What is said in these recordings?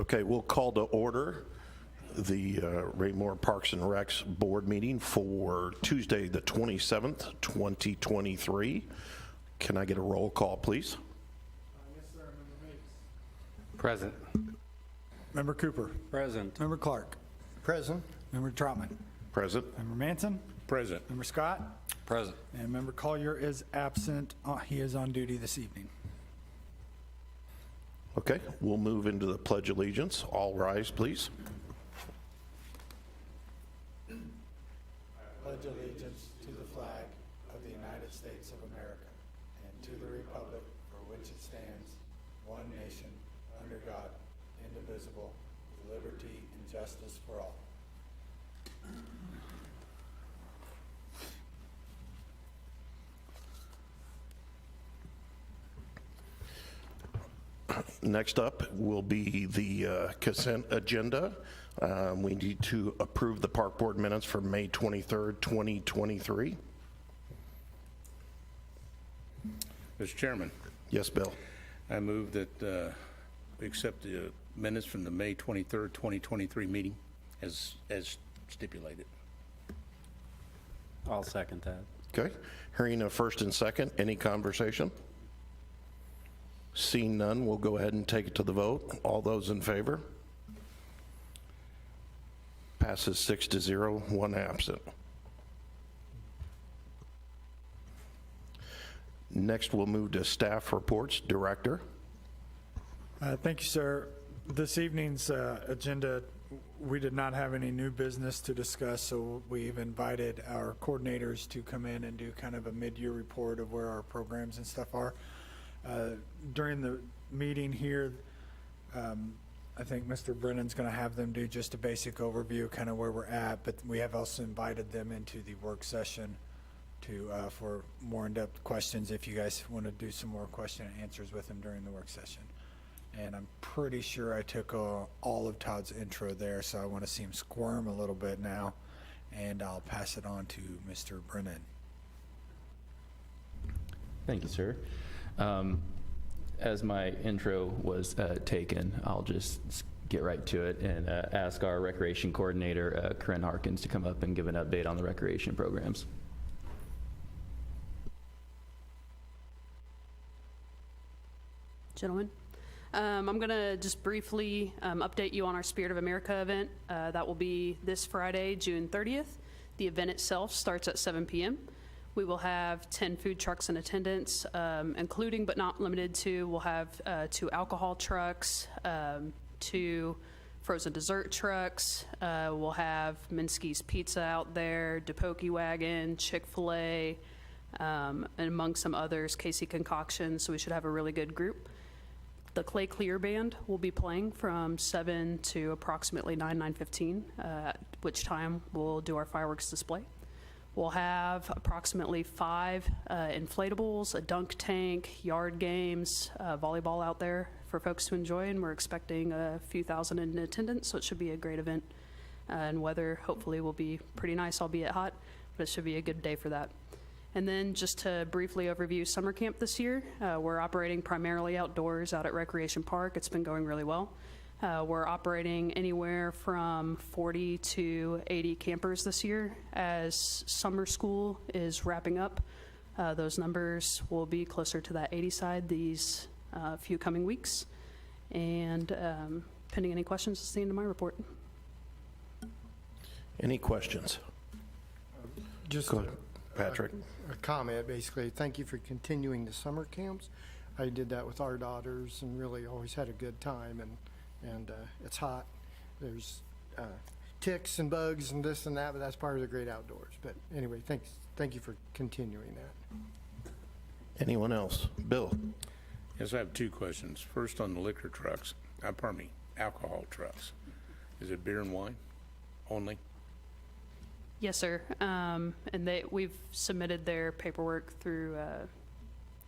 Okay, we'll call to order the Raymore Parks and Recs Board meeting for Tuesday, the 27th, 2023. Can I get a roll call, please? Yes, sir. Member Mapes. Present. Member Cooper. Present. Member Clark. Present. Member Troutman. Present. Member Manson. Present. Member Scott. Present. And Member Collier is absent. He is on duty this evening. Okay, we'll move into the Pledge of Allegiance. All rise, please. Pledge allegiance to the flag of the United States of America and to the republic for which it stands, one nation, under God, indivisible, with liberty and justice for all. Next up will be the consent agenda. We need to approve the Park Board minutes for May 23rd, 2023. Mr. Chairman, Yes, Bill. I move that we accept the minutes from the May 23rd, 2023 meeting as stipulated. I'll second that. Okay, hearing a first and second, any conversation? Seeing none, we'll go ahead and take it to the vote. All those in favor? Passes 6-0, one absent. Next, we'll move to staff reports. Director. Thank you, sir. This evening's agenda, we did not have any new business to discuss, so we've invited our coordinators to come in and do kind of a mid-year report of where our programs and stuff are. During the meeting here, I think Mr. Brennan's going to have them do just a basic overview, kind of where we're at, but we have also invited them into the work session to for more in-depth questions if you guys want to do some more question and answers with them during the work session. And I'm pretty sure I took all of Todd's intro there, so I want to see him squirm a little bit now, and I'll pass it on to Mr. Brennan. Thank you, sir. As my intro was taken, I'll just get right to it and ask our recreation coordinator, Corinne Harkins, to come up and give an update on the recreation programs. Gentlemen, I'm going to just briefly update you on our Spirit of America event. That will be this Friday, June 30th. The event itself starts at 7 p.m. We will have 10 food trucks in attendance, including but not limited to, we'll have 2 alcohol trucks, 2 frozen dessert trucks. We'll have Minsky's Pizza out there, DePoke Wagon, Chick-fil-A, and among some others, Casey Concoction, so we should have a really good group. The Clay Clear Band will be playing from 7 to approximately 9:15, at which time we'll do our fireworks display. We'll have approximately 5 inflatables, a dunk tank, yard games, volleyball out there for folks to enjoy, and we're expecting a few thousand in attendance, so it should be a great event. And weather hopefully will be pretty nice, albeit hot, but it should be a good day for that. And then just to briefly overview summer camp this year, we're operating primarily outdoors out at Recreation Park. It's been going really well. We're operating anywhere from 40 to 80 campers this year. As summer school is wrapping up, those numbers will be closer to that 80 side these few coming weeks. And pending any questions, that's the end of my report. Any questions? Just Go ahead, Patrick. a comment, basically. Thank you for continuing the summer camps. I did that with our daughters and really always had a good time. And it's hot. There's ticks and bugs and this and that, but that's part of the great outdoors. But anyway, thank you for continuing that. Anyone else? Bill. Yes, I have 2 questions. First, on the liquor trucks, alcohol trucks. Is it beer and wine only? Yes, sir. And we've submitted their paperwork through the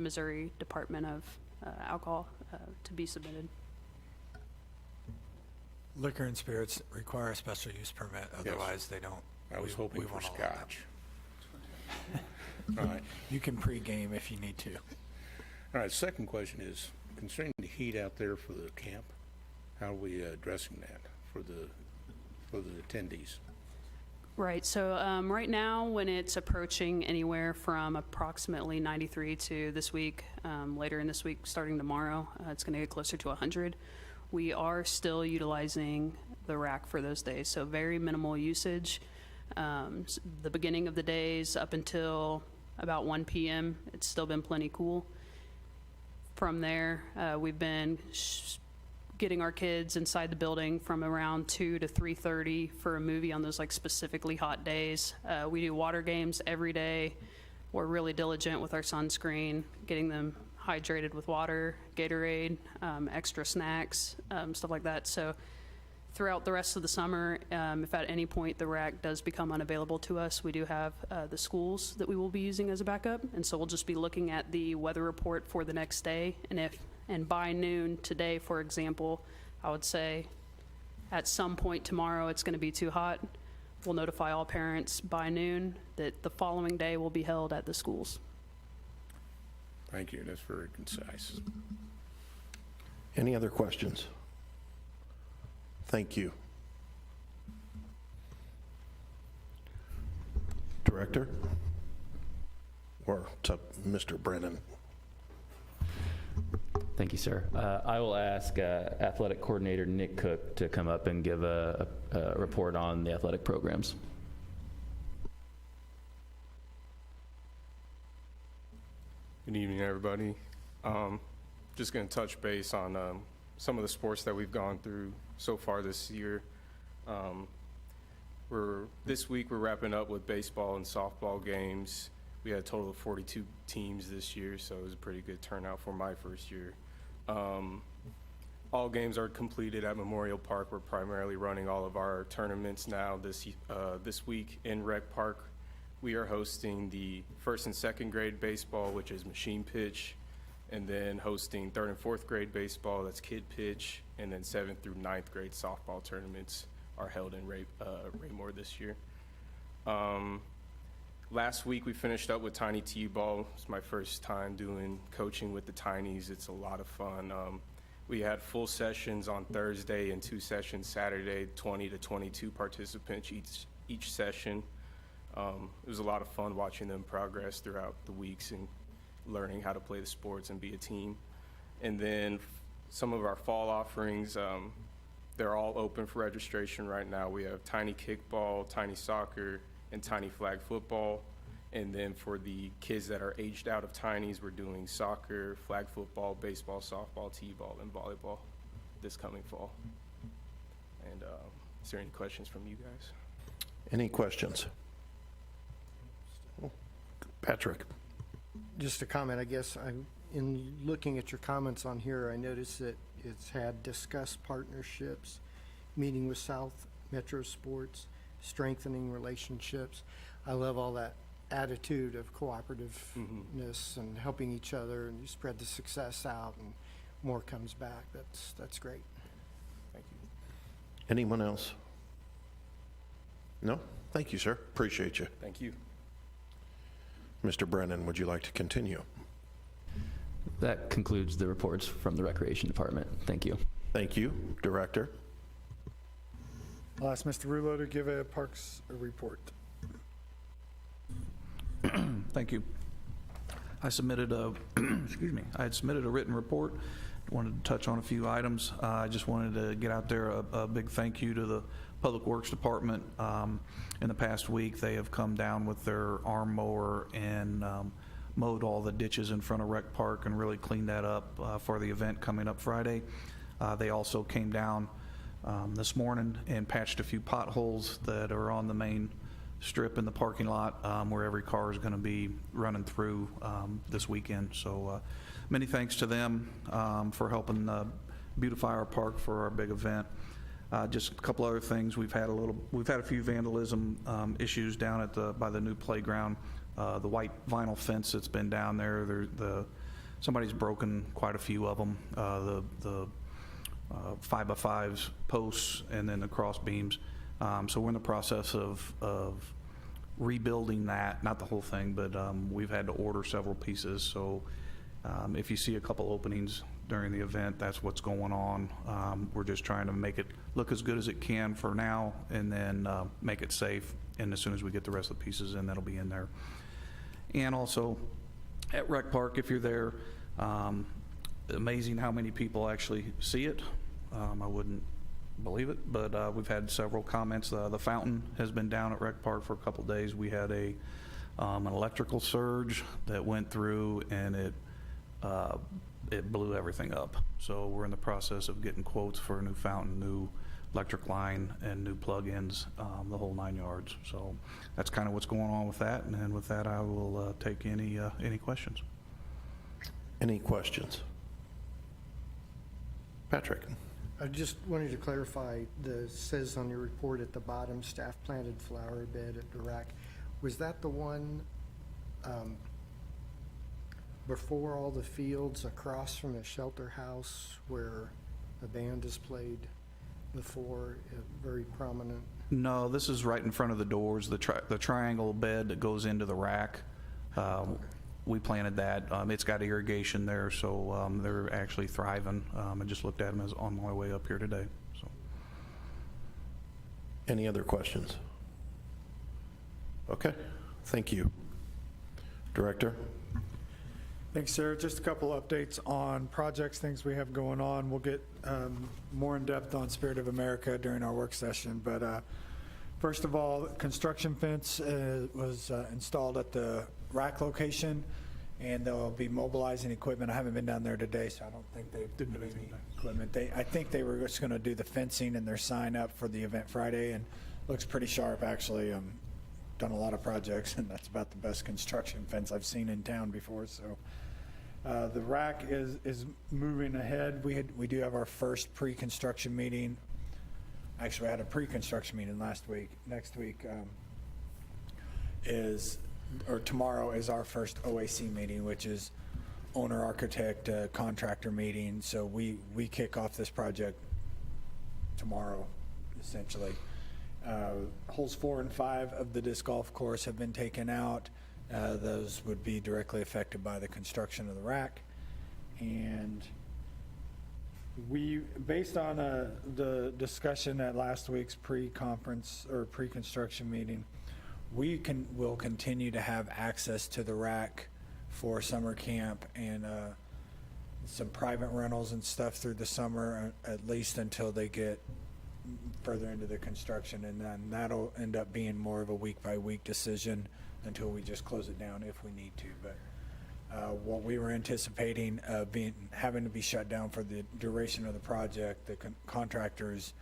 Missouri Department of Alcohol to be submitted. Liquor and spirits require a special use permit, otherwise they don't. I was hoping for won't allow scotch. All right. that. You can pre-game if you need to. All right, second question is, concerning the heat out there for the camp, How are we addressing that for the attendees? Right, so right now, when it's approaching anywhere from approximately 93 to this week, later in this week, starting tomorrow, it's going to get closer to 100. We are still utilizing the rack for those days, so very minimal usage. The beginning of the days up until about 1 p.m., it's still been plenty cool. From there, we've been getting our kids inside the building from around 2 to 3:30 for a movie on those like specifically hot days. We do water games every day. We're really diligent with our sunscreen, getting them hydrated with water, Gatorade, extra snacks, stuff like that. So throughout the rest of the summer, if at any point the rack does become unavailable to us, we do have the schools that we will be using as a backup. And so we'll just be looking at the weather report for the next day. And by noon today, for example, I would say at some point tomorrow it's going to be too hot. We'll notify all parents by noon that the following day will be held at the schools. Thank you, that's very concise. Any other questions? Thank you. Director? Or to Mr. Brennan? Thank you, sir. I will ask Athletic Coordinator Nick Cook to come up and give a report on the athletic programs. Good evening, everybody. Just going to touch base on some of the sports that we've gone through so far this year. This week we're wrapping up with baseball and softball games. We had a total of 42 teams this year, so it was a pretty good turnout for my first year. All games are completed at Memorial Park. We're primarily running all of our tournaments now this week in Rec Park. We are hosting the 1st and 2nd grade baseball, which is machine pitch, and then hosting 3rd and 4th grade baseball, that's kid pitch, and then 7th through 9th grade softball tournaments are held in Raymore this year. Last week we finished up with Tiny T-ball. It's my first time doing coaching with the Tinies. It's a lot of fun. We had full sessions on Thursday and 2 sessions Saturday, 20 to 22 participants each session. It was a lot of fun watching them progress throughout the weeks and learning how to play the sports and be a team. And then some of our fall offerings, they're all open for registration right now. We have Tiny Kickball, Tiny Soccer, and Tiny Flag Football. And then for the kids that are aged out of Tinies, we're doing soccer, flag football, baseball, softball, t-ball, and volleyball this coming fall. And is there any questions from you guys? Any questions? Patrick? Just a comment, I guess. In looking at your comments on here, I noticed that it's had discussed partnerships, meeting with South Metro Sports, strengthening relationships. I love all that attitude of cooperativeness and helping each other, and you spread the success out and more comes back. That's great. Thank you. Anyone else? No? Thank you, sir. Appreciate you. Thank you. Mr. Brennan, would you like to continue? That concludes the reports from the Recreation Department. Thank you. Thank you. Director? I'll ask Mr. Rulo to give a Parks report. Thank you. I submitted a, excuse me, I had submitted a written report. Wanted to touch on a few items. I just wanted to get out there a big thank you to the Public Works Department. In the past week, they have come down with their arm mower and mowed all the ditches in front of Rec Park and really cleaned that up for the event coming up Friday. They also came down this morning and patched a few potholes that are on the main strip in the parking lot where every car is going to be running through this weekend. So many thanks to them for helping beautify our park for our big event. Just a couple other things. We've had a few vandalism issues down at by the new playground. The white vinyl fence that's been down there. Somebody's broken quite a few of them. The 5x5s posts and then the cross beams. So we're in the process of rebuilding that, not the whole thing, but we've had to order several pieces. So if you see a couple openings, during the event. That's what's going on. We're just trying to make it look as good as it can for now, and then make it safe. And as soon as we get the rest of the pieces in, that'll be in there. And also, at Rec Park, if you're there, amazing how many people actually see it. I wouldn't believe it, but we've had several comments. The fountain has been down at Rec Park for a couple days. We had an electrical surge that went through, and it blew everything up. So we're in the process of getting quotes for a new fountain, new electric line, and new plug-ins, the whole 9 yards. So that's kind of what's going on with that. And with that, I will take any questions. Any questions? Patrick? I just wanted to clarify, says on your report at the bottom, staff planted flower bed at the rack. Was that the one before all the fields across from the shelter house where the band is played before, very prominent? No, this is right in front of the doors, the triangle bed that goes into the rack. We planted that. It's got irrigation there, so they're actually thriving. I just looked at them as on my way up here today. So. Any other questions? Okay, thank you. Director? Thanks, sir. Just a couple updates on projects, things we have going on. We'll get more in depth on Spirit of America during our work session. But first of all, construction fence was installed at the rack location, and they'll be mobilizing equipment. I haven't been down there today, so I don't think they've moved any equipment. I think they were just going to do the fencing and their sign up for the event Friday, and looks pretty sharp, actually. Done a lot of projects, and that's about the best construction fence I've seen in town before. So the rack is moving ahead. We do have our first pre-construction meeting. Actually, I had a pre-construction meeting last week. Next week tomorrow is our first OAC meeting, which is owner, architect, contractor meeting. So we kick off this project tomorrow, essentially. Holes 4 and 5 of the disc golf course have been taken out. Those would be directly affected by the construction of the rack. And based on the discussion at last week's pre-conference or pre-construction meeting, will continue to have access to the rack for summer camp and some private rentals and stuff through the summer, at least until they get further into the construction, and then that'll end up being more of a week-by-week decision until we just close it down if we need to. But what we were anticipating having to be shut down for the duration of the project, the contractors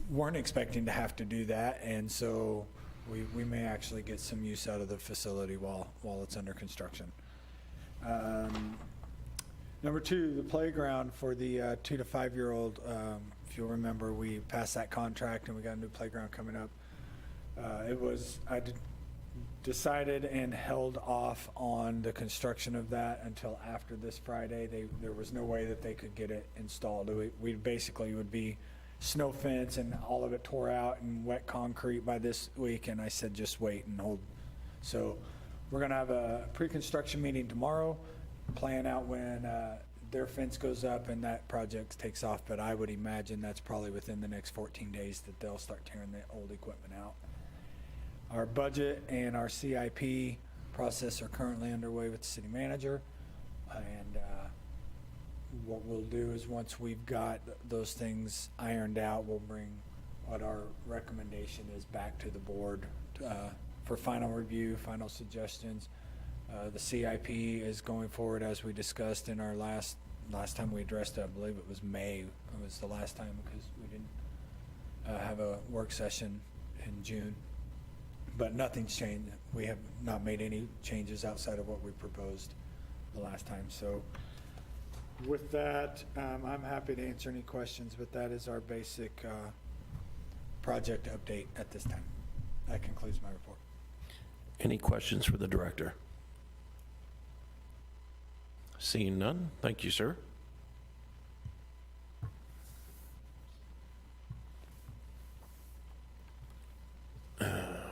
weren't expecting to have to do that, and so we may actually get some use out of the facility while it's under construction. Number 2, the playground for the 2 to 5 year old. If you'll remember, we passed that contract and we got a new playground coming up. I decided and held off on the construction of that until after this Friday. There was no way that they could get it installed. We basically would be snow fence and all of it tore out and wet concrete by this week, and I said just wait and hold. So we're going to have a pre-construction meeting tomorrow, plan out when their fence goes up and that project takes off, but I would imagine that's probably within the next 14 days that they'll start tearing the old equipment out. Our budget and our CIP process are currently underway with the city manager, and what we'll do is once we've got those things ironed out, we'll bring what our recommendation is back to the board for final review, final suggestions. The CIP is going forward as we discussed in our last time we addressed it. I believe it was May. It was the last time because we didn't have a work session in June. But nothing's changed. We have not made any changes outside of what we proposed the last time. So with that, I'm happy to answer any questions, but that is our basic project update at this time. That concludes my report. Any questions for the director? Seeing none, thank you, sir.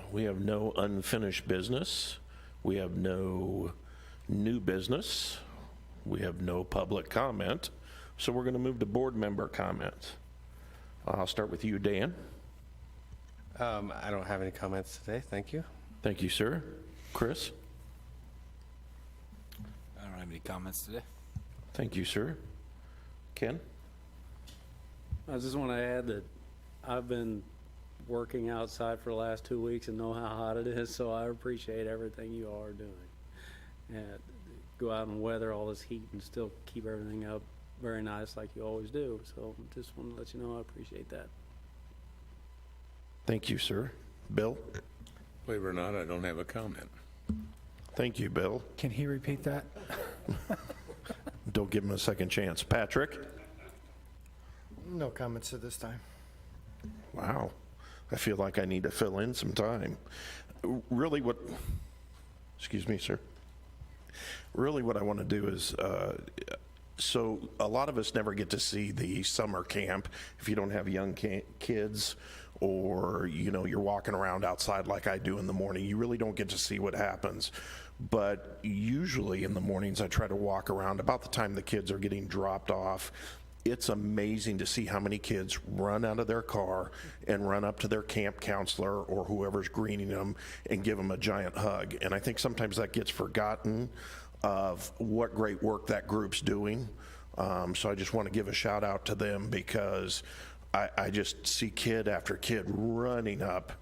We have no unfinished business. We have no new business. We have no public comment, so we're going to move to board member comments. I'll start with you, Dan. I don't have any comments today, thank you. Thank you, sir. Chris? I don't have any comments today. Thank you, sir. Ken? I just want to add that I've been working outside for the last 2 weeks and know how hot it is, so I appreciate everything you all are doing. And go out and weather all this heat and still keep everything up very nice like you always do. So just want to let you know I appreciate that. Thank you, sir. Bill? Believe it or not, I don't have a comment. Thank you, Bill. Can he repeat that? Don't give him a second chance. Patrick? No comments at this time. Wow. I feel like I need to fill in some time. Really what, excuse me, sir. Really what I want to do is, so a lot of us never get to see the summer camp if you don't have young kids, or, you know, you're walking around outside like I do in the morning. You really don't get to see what happens. But usually in the mornings, I try to walk around about the time the kids are getting dropped off. It's amazing to see how many kids run out of their car and run up to their camp counselor or whoever's greeting them and give them a giant hug. And I think sometimes that gets forgotten of what great work that group's doing. So I just want to give a shout out to them, because I just see kid after kid running up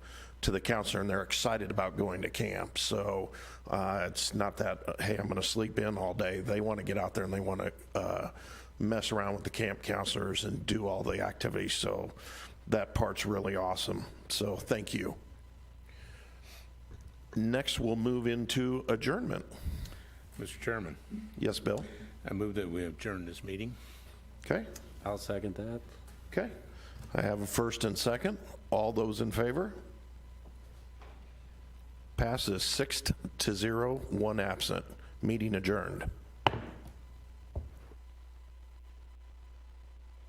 to the counselor, and they're excited about going to camp. So it's not that, hey, I'm going to sleep in all day. They want to get out there and they want to mess around with the camp counselors and do all the activities. So that part's really awesome. So thank you. Next, we'll move into adjournment. Mr. Chairman, Yes, Bill? I move that we adjourn this meeting. Okay, I'll second that. okay. I have a first and second. All those in favor? Passes 6-0, 1 absent. Meeting adjourned.